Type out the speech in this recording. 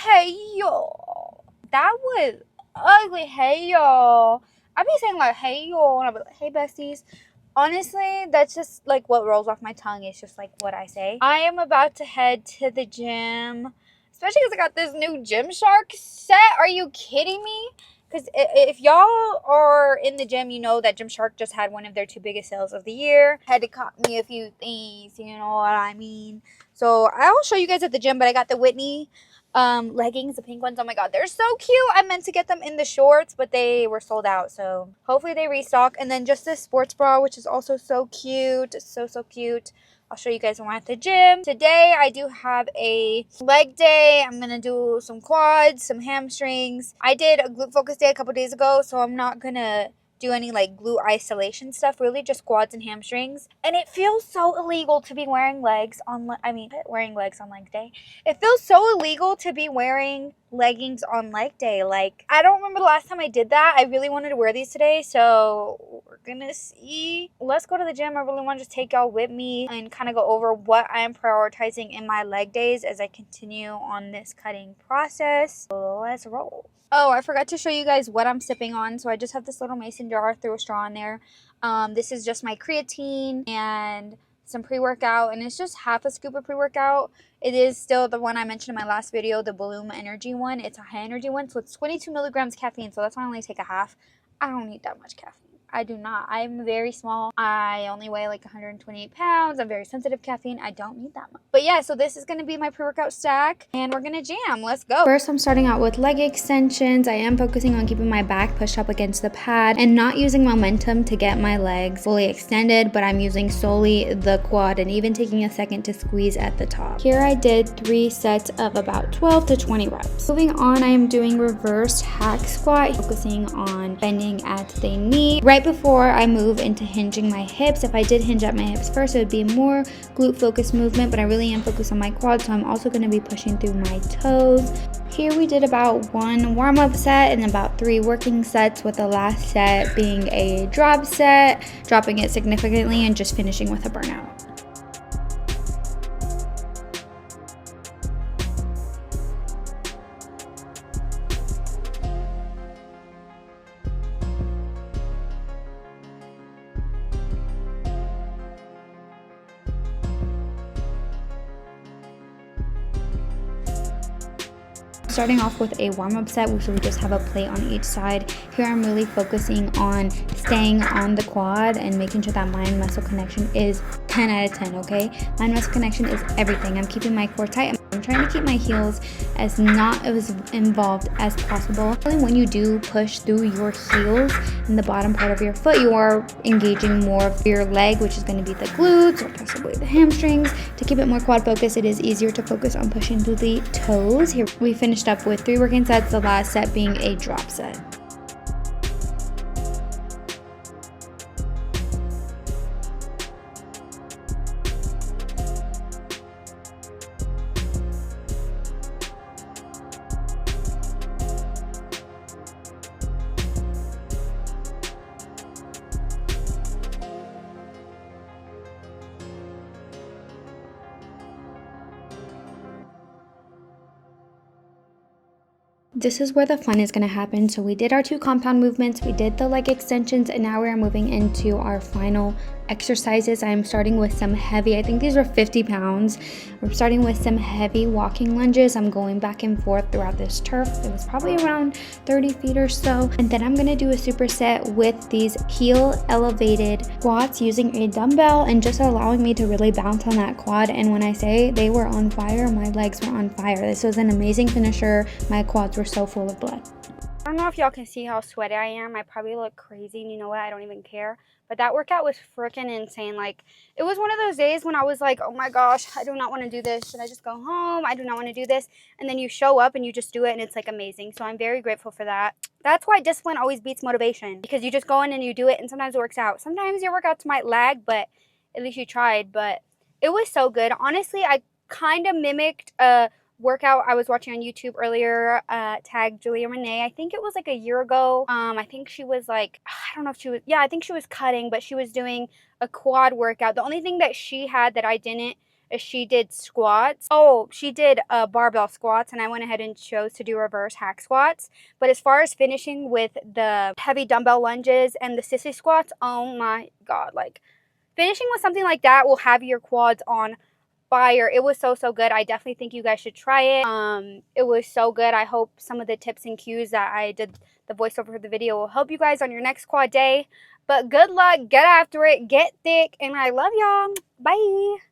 Hey y'all. That was ugly. Hey y'all. I be saying like hey y'all and I be like hey besties. Honestly, that's just like what rolls off my tongue. It's just like what I say. I am about to head to the gym, especially because I got this new Gymshark set. Are you kidding me? Because if y'all are in the gym, you know that Gymshark just had one of their 2 biggest sales of the year. Had to cop me a few things, you know what I mean? So I'll show you guys at the gym, but I got the Whitney leggings, the pink ones. Oh my god, they're so cute. I meant to get them in the shorts, but they were sold out, so hopefully they restock. And then just this sports bra, which is also so cute. So cute. I'll show you guys when we're at the gym. Today I do have a leg day. I'm gonna do some quads, some hamstrings. I did a glute focus day a couple days ago, so I'm not gonna do any like glute isolation stuff, really just quads and hamstrings. And it feels so illegal to be wearing legs on wearing legs on leg day. It feels so illegal to be wearing leggings on leg day. Like, I don't remember the last time I did that. I really wanted to wear these today, so we're gonna see. Let's go to the gym. I really want to just take y'all with me and kind of go over what I am prioritizing in my leg days as I continue on this cutting process. So let's roll. Oh, I forgot to show you guys what I'm sipping on. So I just have this little mason jar, threw a straw in there. This is just my creatine and some pre-workout, and it's just half a scoop of pre-workout. It is still the one I mentioned in my last video, the Bloom Energy one. It's a high energy one, so it's 22 milligrams caffeine, so that's why I only take a half. I don't need that much caffeine. I do not. I'm very small. I only weigh like 128 pounds. I'm very sensitive to caffeine. I don't need that much. But yeah, so this is going to be my pre-workout stack, and we're going to jam. Let's go. First, I'm starting out with leg extensions. I am focusing on keeping my back pushed up against the pad and not using momentum to get my legs fully extended, but I'm using solely the quad and even taking a second to squeeze at the top. Here I did 3 sets of about 12 to 20 reps. Moving on, I am doing reverse hack squat, focusing on bending at the knee. Right before I move into hinging my hips, if I did hinge at my hips first, it would be more glute focused movement, but I really am focused on my quads, so I'm also going to be pushing through my toes. Here we did about 1 warm-up set and about 3 working sets, with the last set being a drop set, dropping it significantly and just finishing with a burnout. Starting off with a warm-up set, which we just have a plate on each side. Here I'm really focusing on staying on the quad and making sure that mind-muscle connection is 10 out of 10, okay? Mind-muscle connection is everything. I'm keeping my core tight. I'm trying to keep my heels as not as involved as possible. When you do push through your heels in the bottom part of your foot, you are engaging more of your leg, which is going to be the glutes or possibly the hamstrings. To keep it more quad focused, it is easier to focus on pushing through the toes. Here we finished up with 3 working sets, the last set being a drop set. This is where the fun is going to happen. So we did our 2 compound movements, we did the leg extensions, and now we're moving into our final exercises. I'm starting with some heavy, I think these were 50 pounds. We're starting with some heavy walking lunges. I'm going back and forth throughout this turf. It was probably around 30 feet or so. And then I'm going to do a superset with these heel elevated squats using a dumbbell and just allowing me to really bounce on that quad. And when I say they were on fire, my legs were on fire. This was an amazing finisher. My quads were so full of blood. I don't know if y'all can see how sweaty I am. I probably look crazy, and you know what? I don't even care. But that workout was freaking insane. Like, it was one of those days when I was like, oh my gosh, I do not want to do this. Should I just go home? I do not want to do this. And then you show up and you just do it, and it's like amazing. So I'm very grateful for that. That's why discipline always beats motivation, because you just go in and you do it, and sometimes it works out. Sometimes your workouts might lag, but at least you tried. But it was so good. Honestly, I kind of mimicked a workout I was watching on YouTube earlier, tagged Julia Renee. I think it was like a year ago. I think she was like, I don't know if she was, yeah, I think she was cutting, but she was doing a quad workout. The only thing that she had that I didn't she did squats. Oh, she did barbell squats, and I went ahead and chose to do reverse hack squats. But as far as finishing with the heavy dumbbell lunges and the sissy squats, oh my god, like finishing with something like that will have your quads on fire. It was so good. I definitely think you guys should try it. It was so good. I hope some of the tips and cues that I did the voiceover for the video will help you guys on your next quad day. But good luck, get after it, get thick, and I love y'all. Bye.